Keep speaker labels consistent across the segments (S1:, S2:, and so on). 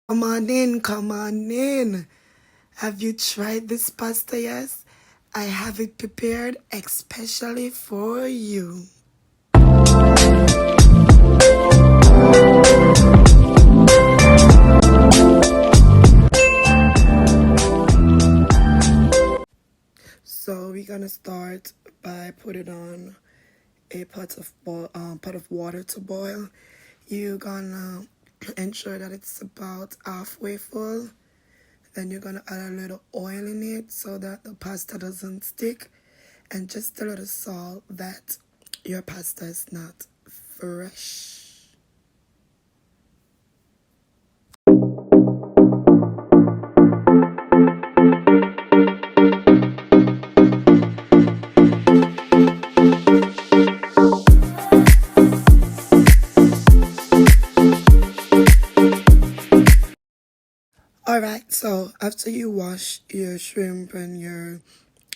S1: Come on in, come on in. Have you tried this pasta yet? I have it prepared especially for you. So we're gonna start by putting on a pot of water to boil. You're gonna ensure that it's about halfway full. Then you're gonna add a little oil in it so that the pasta doesn't stick, and just a little salt that your pasta is not fresh. Alright, so after you wash your shrimp and your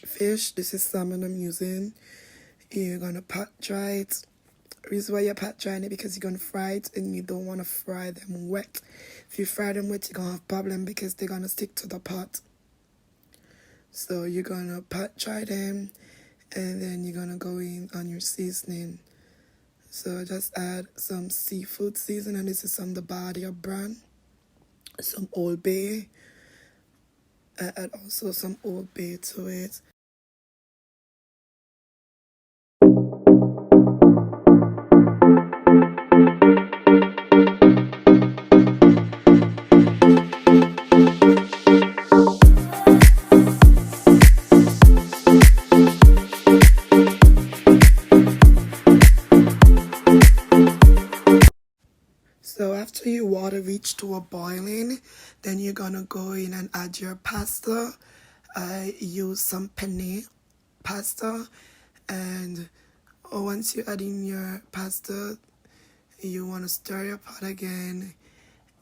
S1: fish, this is salmon I'm using, you're gonna pot dry it. The reason why you're pot drying it because you're gonna fry it and you don't wanna fry them wet. If you fry them wet, you're gonna have a problem because they're gonna stick to the pot. So you're gonna pot dry them and then you're gonna go in on your seasoning. So just add some seafood seasoning. This is from the Baddia brand. Some Old Bay. I add also some Old Bay to it. So after your water reach to a boiling, then you're gonna go in and add your pasta. I use some penne pasta, and once you add in your pasta, you wanna stir your pot again,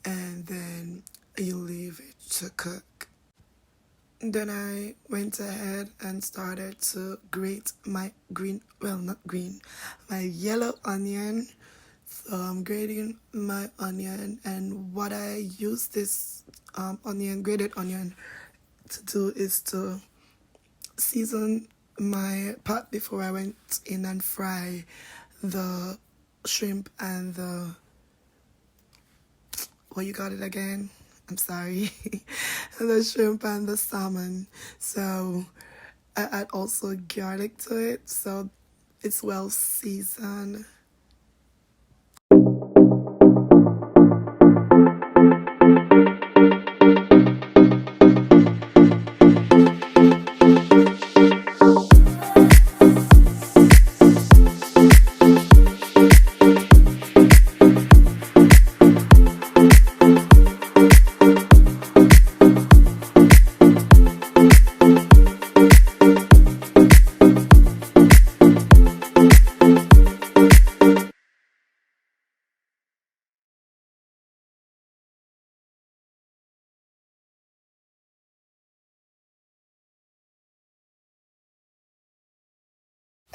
S1: and then you leave it to cook. Then I went ahead and started to grate my my yellow onion. So I'm grating my onion, and what I use this grated onion to do is to season my pot before I went in and fry the shrimp and you got it again? I'm sorry. The shrimp and the salmon. So I add also garlic to it, so it's well seasoned.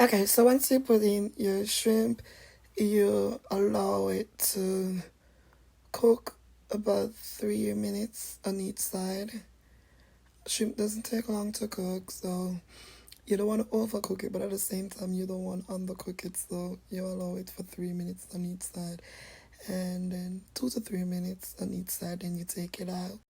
S1: Okay, so once you put in your shrimp, you allow it to cook about 3 minutes on each side. Shrimp doesn't take long to cook, so you don't want to overcook it, but at the same time you don't want to undercook it, so you allow it for 3 minutes on each side, and then 2 to 3 minutes on each side, then you take it out.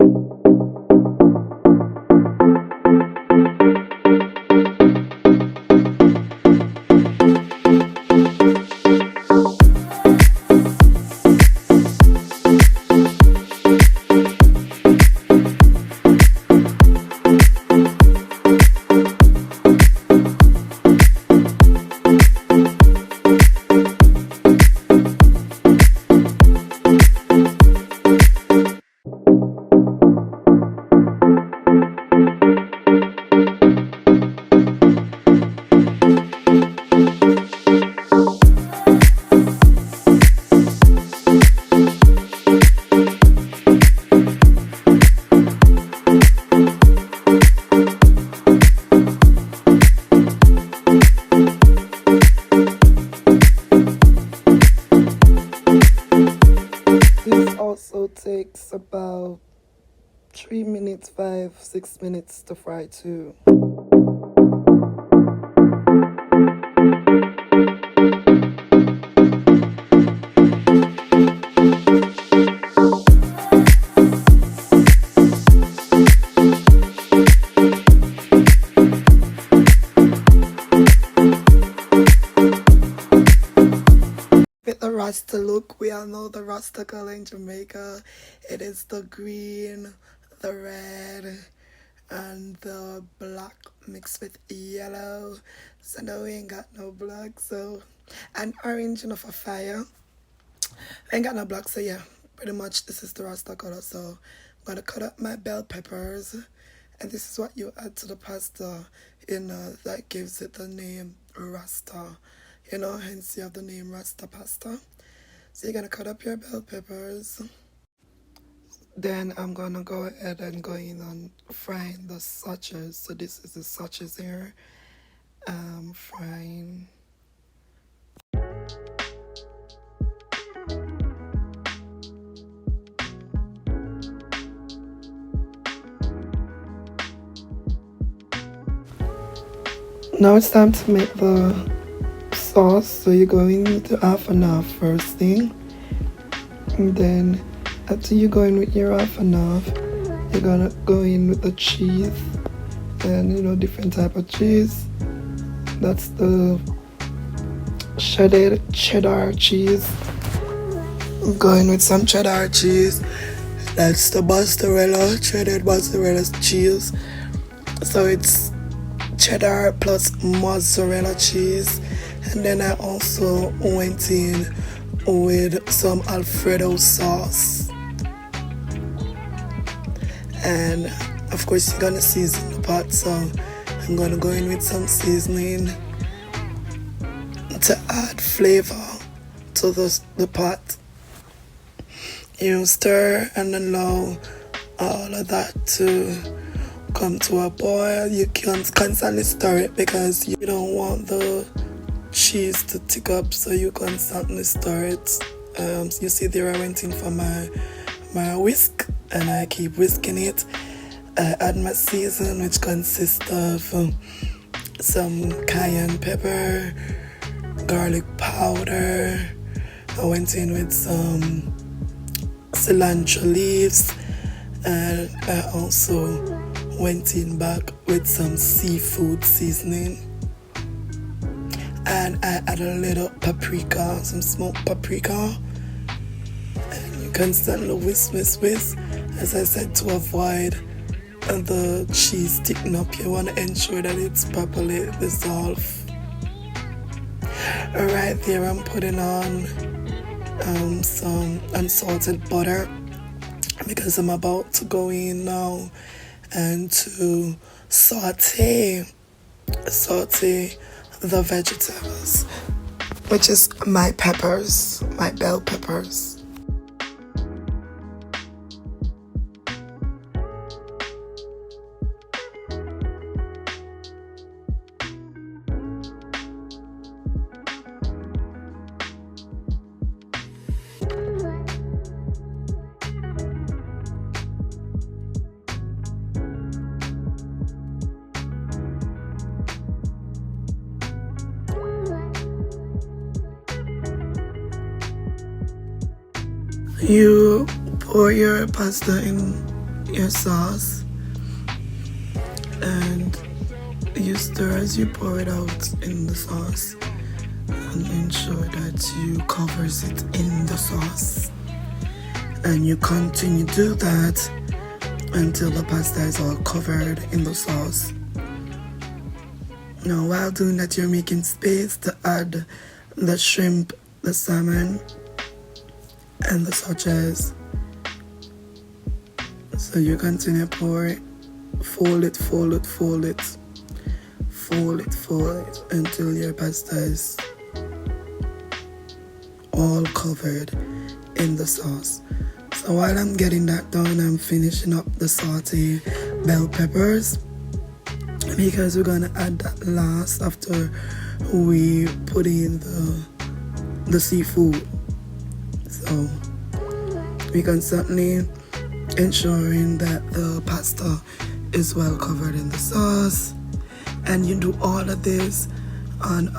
S1: also takes about 3 minutes, 5-6 minutes to fry too. With the Rasta look, we all know the Rasta color in Jamaica. It is the green, the red, and the black mixed with yellow. So now we ain't got no black, so and orange enough for fire. I ain't got no black, so yeah, pretty much this is the Rasta color. So I'm gonna cut up my bell peppers, and this is what you add to the pasta, that gives it the name Rasta. Hence you have the name Rasta pasta. So you're gonna cut up your bell peppers. Then I'm gonna go ahead and go in on frying the sausages. So this is the sausages here. Frying. Now it's time to make the sauce. So you're going to half and half first thing, and then after you go in with your half and half, you're gonna go in with the cheese, and different type of cheese. That's the cheddar cheese. Going with some cheddar cheese. That's the shredded mozzarella cheese. So it's cheddar plus mozzarella cheese. And then I also went in with some Alfredo sauce. And of course you're gonna season the pot, so I'm gonna go in with some seasoning to add flavor to the pot. You stir and allow all of that to come to a boil. You can't constantly stir it because you don't want the cheese to tick up, so you constantly stir it. You see there I went in for my whisk, and I keep whisking it. I add my season, which consists of some cayenne pepper, garlic powder. I went in with some cilantro leaves, and I also went in back with some seafood seasoning. And I add a little paprika, some smoked paprika. And you constantly whisk. As I said, to avoid the cheese sticking up, you want to ensure that it's properly dissolved. Right there, I'm putting on some unsalted butter, because I'm about to go in now and to saute the vegetables, which is my peppers, my bell peppers. You pour your pasta in your sauce, and you stir as you pour it out in the sauce, and ensure that you covers it in the sauce, and you continue to do that until the pasta is all covered in the sauce. Now while doing that, you're making space to add the shrimp, the salmon, and the sausages. So you continue to pour it, fold it until your pasta is all covered in the sauce. So while I'm getting that done, I'm finishing up the saute bell peppers, because we're gonna add that last after we put in the seafood. So we're constantly ensuring that the pasta is well covered in the sauce. And you do all of this on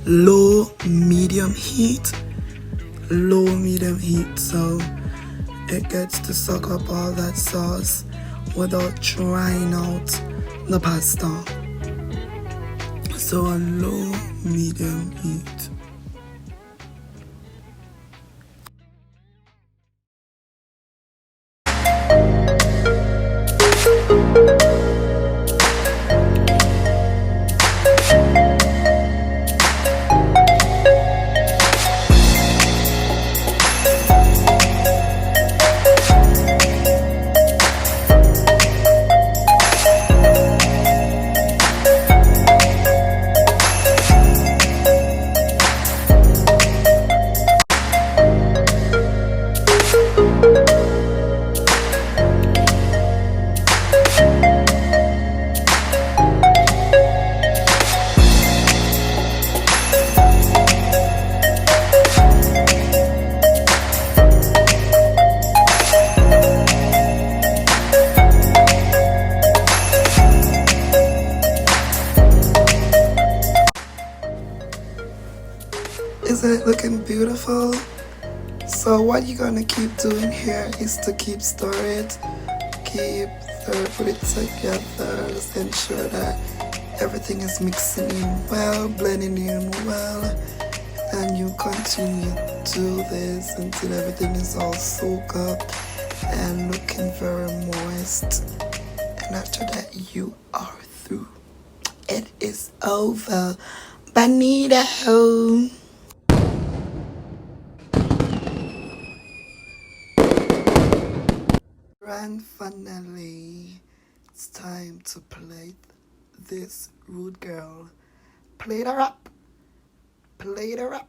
S1: low medium heat, so it gets to suck up all that sauce without drying out the pasta. So a low medium heat. Isn't it looking beautiful? So what you're gonna keep doing here is to keep stir it, put it together, just ensure that everything is mixing in well, blending in well, and you continue to do this until everything is all soaked up and looking very moist. And after that, you are through. It is over. Bonito. And finally, it's time to plate this rude girl. Plate her up. Plate her up.